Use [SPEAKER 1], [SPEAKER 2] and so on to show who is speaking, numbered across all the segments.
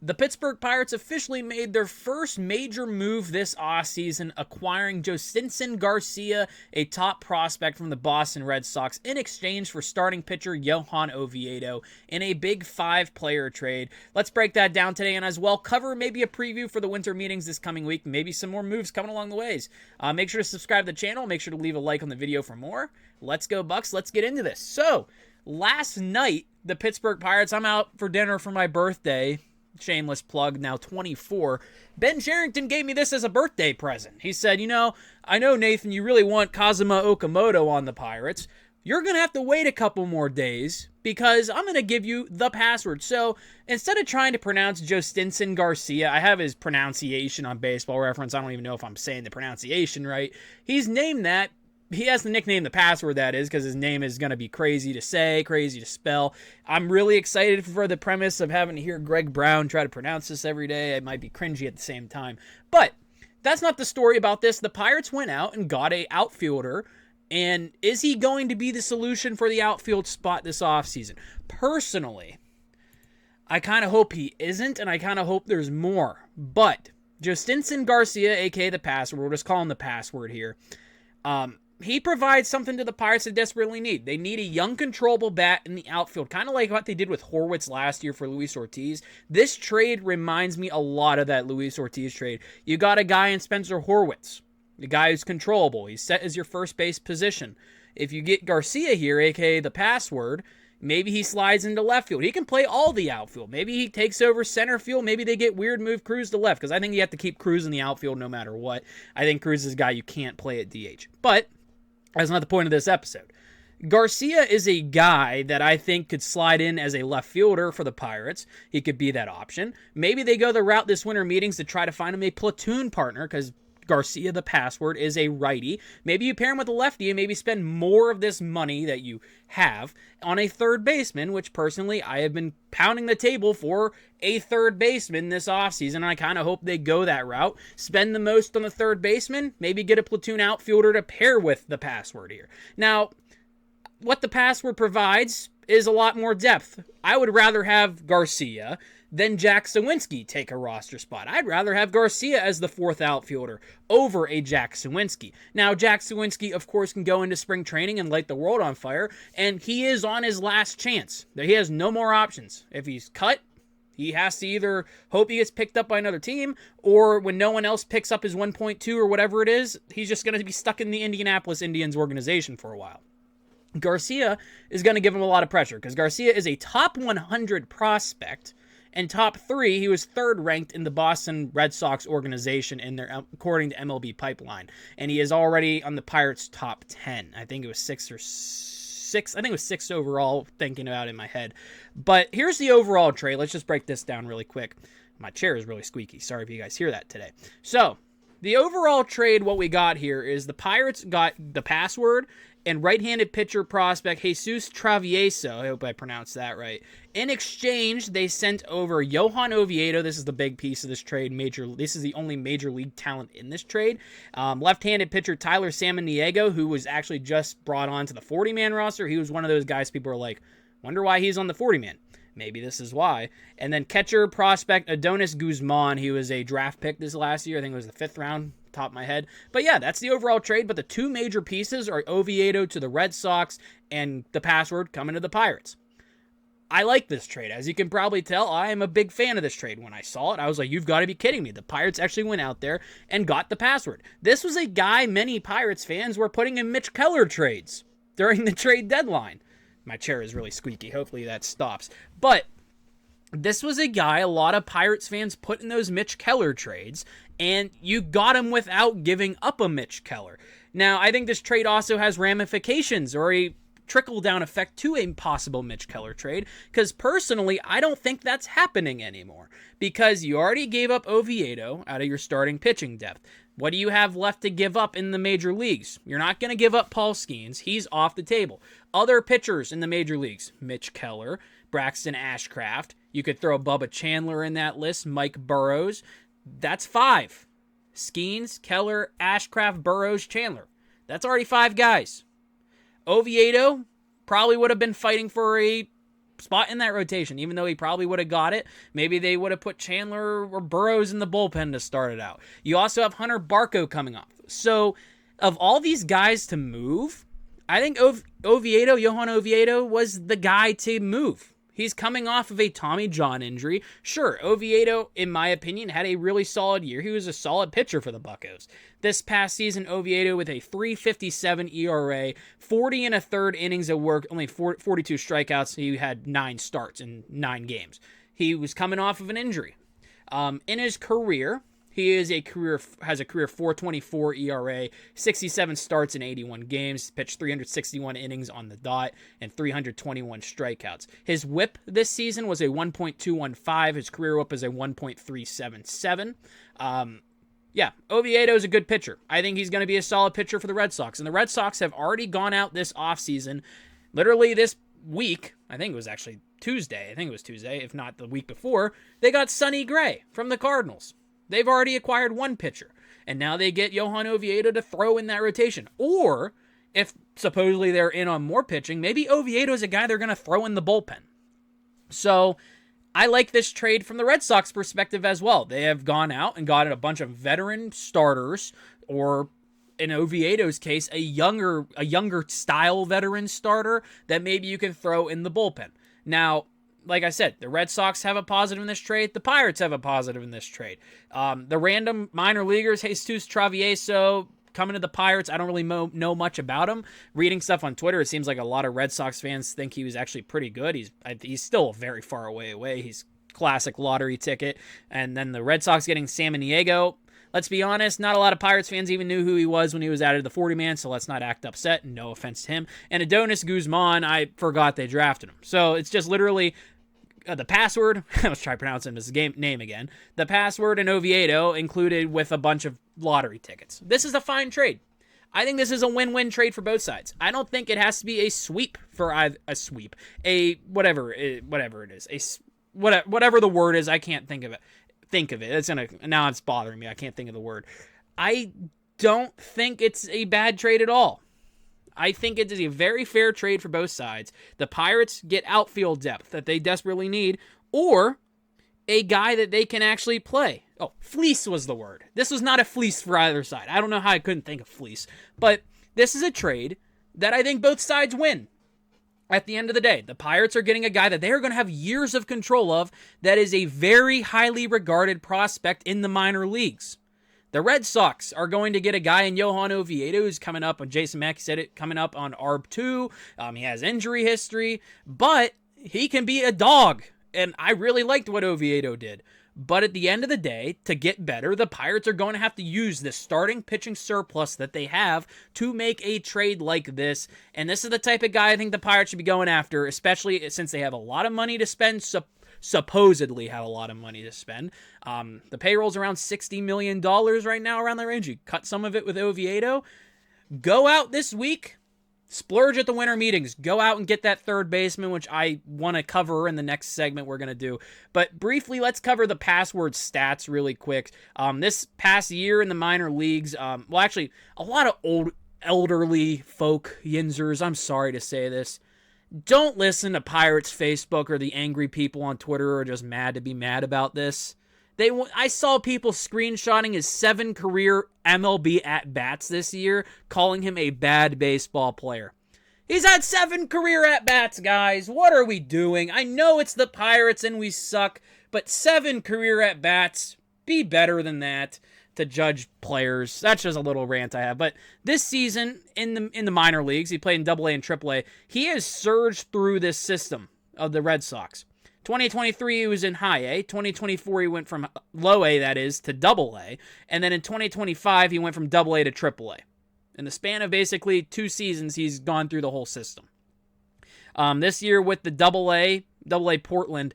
[SPEAKER 1] The Pittsburgh Pirates officially made their first major move this offseason, acquiring Jhostynxon Garcia, a top prospect from the Boston Red Sox, in exchange for starting pitcher Johan Oviedo in a big 5-player trade. Let's break that down today and as well cover maybe a preview for the winter meetings this coming week, maybe some more moves coming along the ways. Make sure to subscribe to the channel. Make sure to leave a like on the video for more. Let's go, Bucks. Let's get into this. So, last night, the Pittsburgh Pirates, I'm out for dinner for my birthday. Shameless plug, now 24. Ben Cherington gave me this as a birthday present. He said, I know, Nathan, you really want Kazuma Okamoto on the Pirates. You're going to have to wait a couple more days because I'm going to give you the password. So instead of trying to pronounce Jhostynxon Garcia, I have his pronunciation on Baseball Reference. I don't even know if I'm saying the pronunciation right. He's named that. He has the nickname The Password, that is, because his name is going to be crazy to say, crazy to spell. I'm really excited for the premise of having to hear Greg Brown try to pronounce this every day. It might be cringy at the same time. But that's not the story about this. The Pirates went out and got an outfielder. And is he going to be the solution for the outfield spot this offseason? Personally, I kind of hope he isn't, and I kind of hope there's more. But Jhostynxon Garcia, a.k.a. The Password, we'll just call him The Password here, he provides something to the Pirates they desperately need. They need a young, controllable bat in the outfield, kind of like what they did with Horwitz last year for Luis Ortiz. This trade reminds me a lot of that Luis Ortiz trade. You got a guy in Spencer Horwitz, the guy who's controllable. He's set as your first base position. If you get Garcia here, a.k.a. The Password, maybe he slides into left field. He can play all the outfield. Maybe he takes over center field. Maybe they get weird move Cruz to left, because I think you have to keep Cruz in the outfield no matter what. I think Cruz is a guy you can't play at DH. But that's not the point of this episode. Garcia is a guy that I think could slide in as a left fielder for the Pirates. He could be that option. Maybe they go the route this winter meetings to try to find him a platoon partner, because Garcia, The Password, is a righty. Maybe you pair him with a lefty and maybe spend more of this money that you have on a third baseman, which personally I have been pounding the table for a third baseman this offseason, and I kind of hope they go that route. Spend the most on the third baseman, maybe get a platoon outfielder to pair with The Password here. Now, what The Password provides is a lot more depth. I would rather have Garcia than Jack Suwinski take a roster spot. I'd rather have Garcia as the fourth outfielder over a Jack Suwinski. Now, Jack Suwinski, of course, can go into spring training and light the world on fire, and he is on his last chance. He has no more options. If he's cut, he has to either hope he gets picked up by another team, or when no one else picks up his 1.2 or whatever it is, he's just going to be stuck in the Indianapolis Indians organization for a while. Garcia is going to give him a lot of pressure, because Garcia is a top 100 prospect. And top 3, he was third ranked in the Boston Red Sox organization according to MLB Pipeline. And he is already on the Pirates' top 10. I think it was 6 or 6. I think it was 6 overall, thinking about it in my head. But here's the overall trade. Let's just break this down really quick. My chair is really squeaky. Sorry if you guys hear that today. So, the overall trade, what we got here is the Pirates got The Password and right-handed pitcher prospect Jesus Travieso, I hope I pronounced that right. In exchange, they sent over Johan Oviedo. This is the big piece of this trade. This is the only major league talent in this trade. Left-handed pitcher Tyler Samaniego, who was actually just brought on to the 40-man roster. He was one of those guys people are like, wonder why he's on the 40-man. Maybe this is why. And then catcher prospect Adonis Guzman. He was a draft pick this last year. I think it was the 5th round, top of my head. But yeah, that's the overall trade. But the two major pieces are Oviedo to the Red Sox and The Password coming to the Pirates. I like this trade. As you can probably tell, I am a big fan of this trade. When I saw it, I was like, you've got to be kidding me. The Pirates actually went out there and got The Password. This was a guy many Pirates fans were putting in Mitch Keller trades during the trade deadline. My chair is really squeaky. Hopefully that stops. But this was a guy a lot of Pirates fans put in those Mitch Keller trades, and you got him without giving up a Mitch Keller. Now, I think this trade also has ramifications or a trickle-down effect to a possible Mitch Keller trade, because personally, I don't think that's happening anymore, because you already gave up Oviedo out of your starting pitching depth. What do you have left to give up in the major leagues? You're not going to give up Paul Skeens. He's off the table. Other pitchers in the major leagues, Mitch Keller, Braxton Ashcraft. You could throw Bubba Chandler in that list, Mike Burrows. That's 5. Skeens, Keller, Ashcraft, Burrows, Chandler. That's already 5 guys. Oviedo probably would have been fighting for a spot in that rotation, even though he probably would have got it. Maybe they would have put Chandler or Burrows in the bullpen to start it out. You also have Hunter Barco coming off. So, of all these guys to move, I think Johan Oviedo was the guy to move. He's coming off of a Tommy John injury. Sure, Oviedo, in my opinion, had a really solid year. He was a solid pitcher for the Buccos. This past season, Oviedo with a 3.57 ERA, 40 and a third innings of work, only 42 strikeouts. He had 9 starts in 9 games. He was coming off of an injury. In his career, he has a career 4.24 ERA, 67 starts in 81 games, pitched 361 innings on the dot, and 321 strikeouts. His WHIP this season was a 1.215. His career WHIP is a 1.377. Oviedo is a good pitcher. I think he's going to be a solid pitcher for the Red Sox. And the Red Sox have already gone out this offseason, literally this week. I think it was actually Tuesday. If not the week before. They got Sonny Gray from the Cardinals. They've already acquired one pitcher, and now they get Johan Oviedo to throw in that rotation. Or, if supposedly they're in on more pitching, maybe Oviedo is a guy they're going to throw in the bullpen. So, I like this trade from the Red Sox perspective as well. They have gone out and gotten a bunch of veteran starters, or in Oviedo's case, a younger style veteran starter that maybe you can throw in the bullpen. Now, like I said, the Red Sox have a positive in this trade. The Pirates have a positive in this trade. The random minor leaguers, Jesus Travieso, coming to the Pirates, I don't really know much about him. Reading stuff on Twitter, it seems like a lot of Red Sox fans think he was actually pretty good. He's still very far away. He's classic lottery ticket. And then the Red Sox getting Samaniego. Let's be honest, not a lot of Pirates fans even knew who he was when he was added to the 40-man, so let's not act upset. No offense to him. And Adonis Guzman, I forgot they drafted him. So it's just literally the password, let's try pronouncing his name again. The password and Oviedo included with a bunch of lottery tickets. This is a fine trade. I think this is a win-win trade for both sides. I don't think it has to be a sweep for whatever it is, whatever the word is. I can't think of it. Now it's bothering me. I can't think of the word. I don't think it's a bad trade at all. I think it is a very fair trade for both sides. The Pirates get outfield depth that they desperately need, or a guy that they can actually play. Oh, fleece was the word. This was not a fleece for either side. I don't know how I couldn't think of fleece, but this is a trade that I think both sides win. At the end of the day, the Pirates are getting a guy that they are going to have years of control of that is a very highly regarded prospect in the minor leagues. The Red Sox are going to get a guy in Johan Oviedo who's coming up, and Jason Mackey said it, coming up on ARB2. He has injury history, but he can be a dog, and I really liked what Oviedo did. But at the end of the day, to get better, the Pirates are going to have to use this starting pitching surplus that they have to make a trade like this. And this is the type of guy I think the Pirates should be going after, especially since they have a lot of money to spend, supposedly have a lot of money to spend. The payroll's around $60 million right now, around that range. You cut some of it with Oviedo. Go out this week. Splurge at the winter meetings. Go out and get that third baseman, which I want to cover in the next segment we're going to do. But briefly, let's cover the password stats really quick. This past year in the minor leagues, a lot of elderly folk, Yinzers, I'm sorry to say this, don't listen to Pirates Facebook or the angry people on Twitter who are just mad to be mad about this. I saw people screenshotting his 7 career MLB at-bats this year, calling him a bad baseball player. He's had 7 career at-bats, guys. What are we doing? I know it's the Pirates and we suck, but 7 career at-bats, be better than that to judge players. That's just a little rant I have. But this season, in the minor leagues, he played in AA and AAA, he has surged through this system of the Red Sox. 2023, he was in high A. 2024, he went from low A, that is, to double A. And then in 2025, he went from double A to triple A. In the span of basically 2 seasons, he's gone through the whole system. This year with the double A Portland,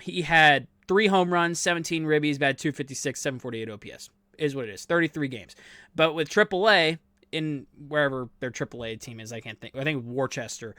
[SPEAKER 1] he had 3 home runs, 17 ribbies, batted 256, 748 OPS. Is what it is, 33 games. But with triple A, in wherever their triple A team is, I think Worcester.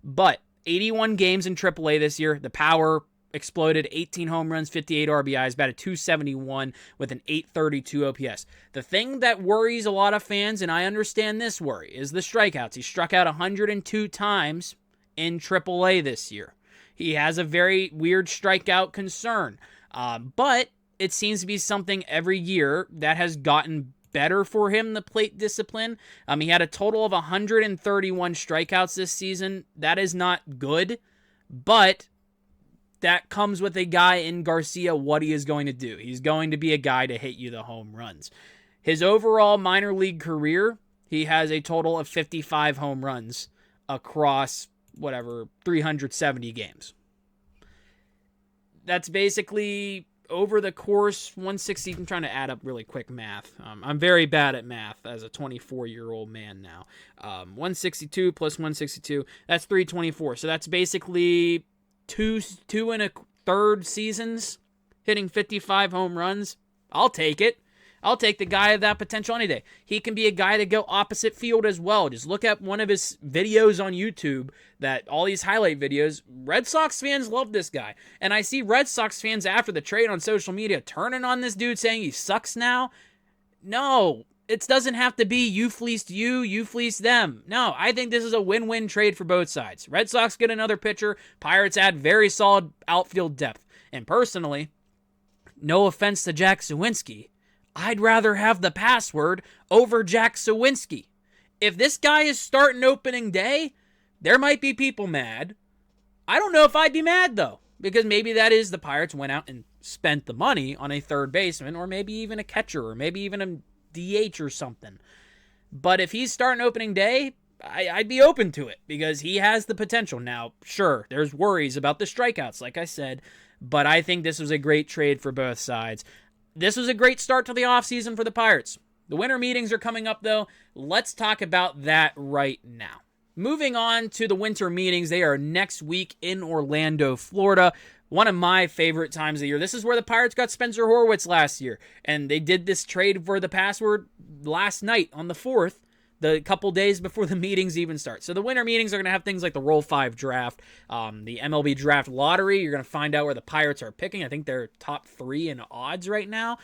[SPEAKER 1] But 81 games in AAA this year. The power exploded, 18 home runs, 58 RBIs, batted 271 with an 832 OPS. The thing that worries a lot of fans, and I understand this worry, is the strikeouts. He struck out 102 times in AAA this year. He has a very weird strikeout concern. But it seems to be something every year that has gotten better for him, the plate discipline. He had a total of 131 strikeouts this season. That is not good, but that comes with a guy in Garcia, what he is going to do. He's going to be a guy to hit you the home runs. His overall minor league career, he has a total of 55 home runs across, 370 games. That's basically over the course, 160. I'm trying to add up really quick math. I'm very bad at math as a 24-year-old man now. 162 plus 162, that's 324. So that's basically two and a third seasons hitting 55 home runs. I'll take it. I'll take the guy of that potential any day. He can be a guy to go opposite field as well. Just look at one of his videos on YouTube, that all these highlight videos. Red Sox fans love this guy. And I see Red Sox fans after the trade on social media turning on this dude saying he sucks now. No, it doesn't have to be you fleeced you fleeced them. No, I think this is a win-win trade for both sides. Red Sox get another pitcher. Pirates add very solid outfield depth. And personally, no offense to Jack Suwinski, I'd rather have the password over Jack Suwinski. If this guy is starting opening day, there might be people mad. I don't know if I'd be mad, though, because maybe that is the Pirates went out and spent the money on a third baseman, or maybe even a catcher, or maybe even a DH or something. But if he's starting opening day, I'd be open to it, because he has the potential. Now, sure, there's worries about the strikeouts, like I said, but I think this was a great trade for both sides. This was a great start to the offseason for the Pirates. The winter meetings are coming up, though. Let's talk about that right now. Moving on to the winter meetings, they are next week in Orlando, Florida. One of my favorite times of the year. This is where the Pirates got Spencer Horwitz last year, and they did this trade for the password last night on the 4th, the couple days before the meetings even start. So the winter meetings are going to have things like the Roll 5 draft, the MLB draft lottery. You're going to find out where the Pirates are picking. I think they're top 3 in odds right now.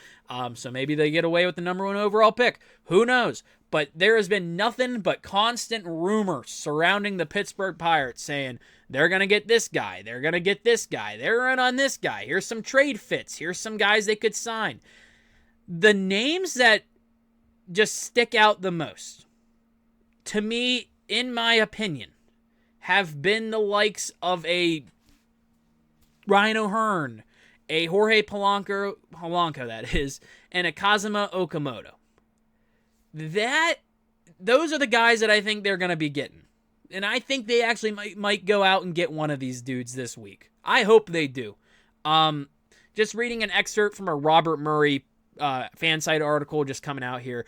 [SPEAKER 1] So maybe they get away with the number 1 overall pick. Who knows? But there has been nothing but constant rumors surrounding the Pittsburgh Pirates saying they're going to get this guy. They're going to get this guy. They're in on this guy. Here's some trade fits. Here's some guys they could sign. The names that just stick out the most, to me, in my opinion, have been the likes of a Ryan O'Hearn, a Jorge Polanco that is, and a Kazuma Okamoto. Those are the guys that I think they're going to be getting. And I think they actually might go out and get one of these dudes this week. I hope they do. Just reading an excerpt from a Robert Murray fan site article just coming out here.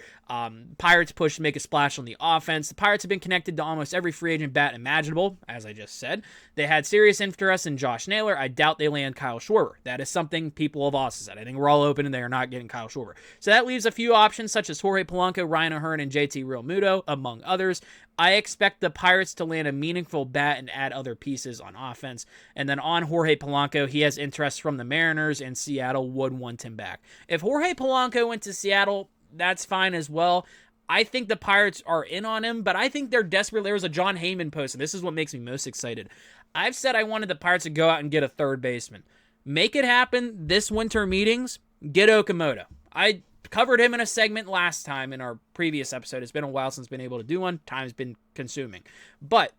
[SPEAKER 1] Pirates push to make a splash on the offense. The Pirates have been connected to almost every free agent bat imaginable, as I just said. They had serious interest in Josh Naylor. I doubt they land Kyle Schwarber. That is something people have also said. I think we're all open and they are not getting Kyle Schwarber. So that leaves a few options such as Jorge Polanco, Ryan O'Hearn, and JT Realmuto, among others. I expect the Pirates to land a meaningful bat and add other pieces on offense. And then on Jorge Polanco, he has interest from the Mariners, and Seattle would want him back. If Jorge Polanco went to Seattle, that's fine as well. I think the Pirates are in on him, but I think they're desperate. There was a John Heyman post, and this is what makes me most excited. I've said I wanted the Pirates to go out and get a third baseman. Make it happen this winter meetings. Get Okamoto. I covered him in a segment last time in our previous episode. It's been a while since I've been able to do one. Time's been consuming. But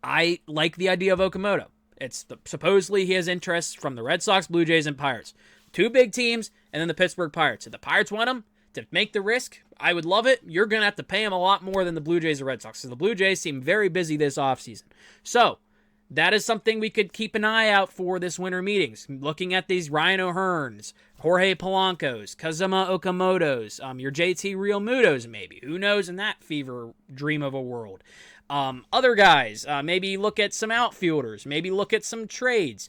[SPEAKER 1] I like the idea of Okamoto. Supposedly he has interest from the Red Sox, Blue Jays, and Pirates. 2 big teams, and then the Pittsburgh Pirates. If the Pirates want him to make the risk, I would love it. You're going to have to pay him a lot more than the Blue Jays or Red Sox, because the Blue Jays seem very busy this offseason. So that is something we could keep an eye out for this winter meetings. Looking at these Ryan O'Hearns, Jorge Polancos, Kazuma Okamotos, your JT Realmutos maybe. Who knows in that fever dream of a world. Other guys, maybe look at some outfielders, maybe look at some trades.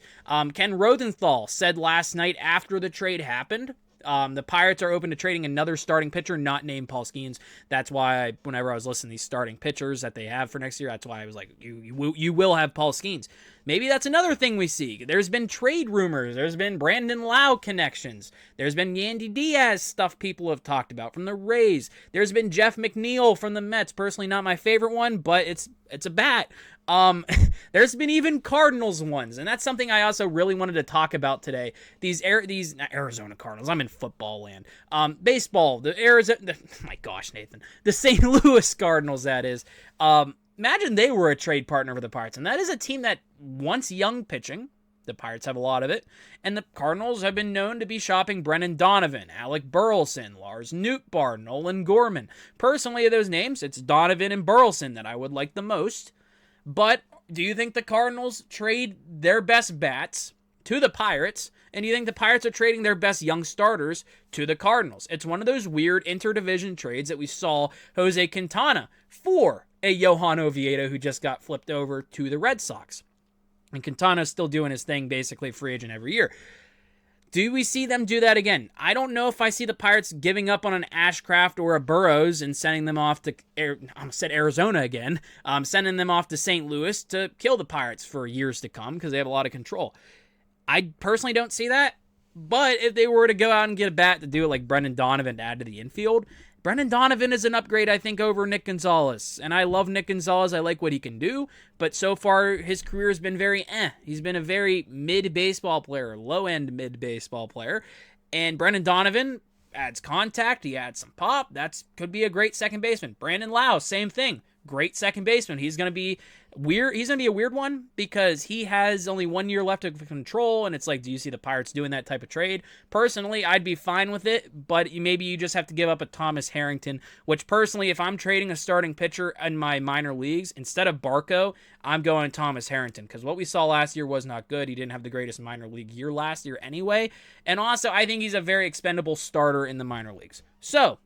[SPEAKER 1] Ken Rosenthal said last night after the trade happened, the Pirates are open to trading another starting pitcher not named Paul Skeens. That's why whenever I was listening to these starting pitchers that they have for next year, that's why I was like, you will have Paul Skeens. Maybe that's another thing we see. There's been trade rumors. There's been Brandon Lau connections. There's been Yandy Diaz stuff people have talked about from the Rays. There's been Jeff McNeil from the Mets. Personally, not my favorite one, but it's a bat. There's been even Cardinals ones, and that's something I also really wanted to talk about today. These not Arizona Cardinals. I'm in football land. Baseball. My gosh, Nathan. The St. Louis Cardinals, that is. Imagine they were a trade partner with the Pirates, and that is a team that wants young pitching. The Pirates have a lot of it, and the Cardinals have been known to be shopping Brendan Donovan, Alec Burleson, Lars Nootbaar, Nolan Gorman. Personally, of those names, it's Donovan and Burleson that I would like the most. But do you think the Cardinals trade their best bats to the Pirates, and do you think the Pirates are trading their best young starters to the Cardinals? It's one of those weird interdivision trades that we saw Jose Quintana for a Johan Oviedo who just got flipped over to the Red Sox. And Quintana's still doing his thing, basically free agent every year. Do we see them do that again? I don't know if I see the Pirates giving up on an Ashcraft or a Burrows and sending them off to Arizona again, sending them off to St. Louis to kill the Pirates for years to come because they have a lot of control. I personally don't see that, but if they were to go out and get a bat to do it like Brendan Donovan to add to the infield, Brendan Donovan is an upgrade, I think, over Nick Gonzalez. And I love Nick Gonzalez. I like what he can do. But so far, his career has been very He's been a very mid-baseball player, low-end mid-baseball player. And Brendan Donovan adds contact. He adds some pop. That could be a great second baseman. Brandon Lau, same thing. Great second baseman. He's going to be weird. He's going to be a weird one because he has only 1 year left of control, and it's like, do you see the Pirates doing that type of trade? Personally, I'd be fine with it, but maybe you just have to give up a Thomas Harrington, which personally, if I'm trading a starting pitcher in my minor leagues, instead of Barco, I'm going Thomas Harrington because what we saw last year was not good. He didn't have the greatest minor league year last year anyway, and also I think he's a very expendable starter in the minor leagues. So,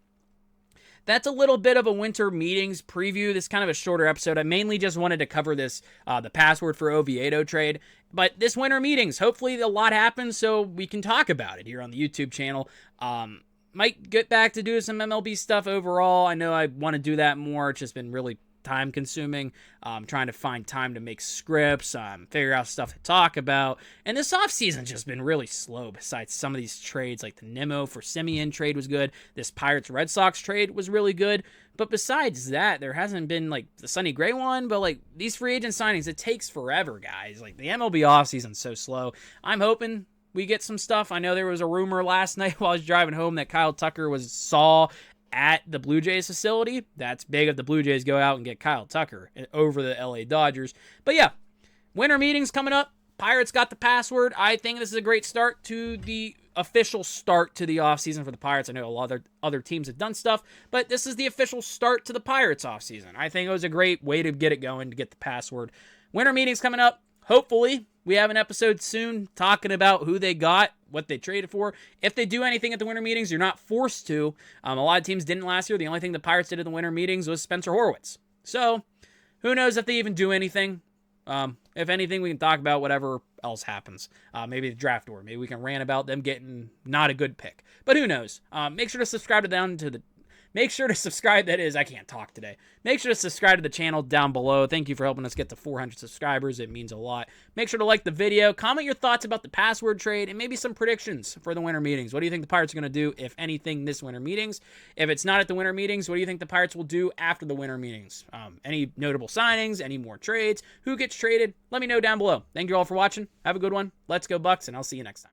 [SPEAKER 1] that's a little bit of a winter meetings preview. This is kind of a shorter episode. I mainly just wanted to cover this, the password for Oviedo trade. But this winter meetings, hopefully a lot happens so we can talk about it here on the YouTube channel. Might get back to do some MLB stuff overall. I know I want to do that more. It's just been really time consuming, trying to find time to make scripts, figure out stuff to talk about, and this offseason's just been really slow besides some of these trades, like the Nimmo for Semien trade was good, this Pirates Red Sox trade was really good, but besides that, there hasn't been like the Sonny Gray one, but like these free agent signings, it takes forever, guys. Like the MLB offseason's so slow. I'm hoping we get some stuff. I know there was a rumor last night while I was driving home that Kyle Tucker saw at the Blue Jays facility. That's big if the Blue Jays go out and get Kyle Tucker over the LA Dodgers. But yeah, winter meetings coming up. Pirates got the password. I think this is a great start to the official start to the offseason for the Pirates. I know a lot of other teams have done stuff, but this is the official start to the Pirates offseason. I think it was a great way to get it going, to get the password. Winter meetings coming up. Hopefully, we have an episode soon talking about who they got, what they traded for. If they do anything at the winter meetings, you're not forced to. A lot of teams didn't last year. The only thing the Pirates did at the winter meetings was Spencer Horwitz. So, who knows if they even do anything. If anything, we can talk about whatever else happens. Maybe the draft order. Maybe we can rant about them getting not a good pick. But who knows? Make sure to subscribe Make sure to subscribe, I can't talk today. Make sure to subscribe to the channel down below. Thank you for helping us get to 400 subscribers. It means a lot. Make sure to like the video. Comment your thoughts about the password trade and maybe some predictions for the winter meetings. What do you think the Pirates are going to do, if anything, this winter meetings? If it's not at the winter meetings, what do you think the Pirates will do after the winter meetings? Any notable signings? Any more trades? Who gets traded? Let me know down below. Thank you all for watching. Have a good one. Let's go Bucks, and I'll see you next time.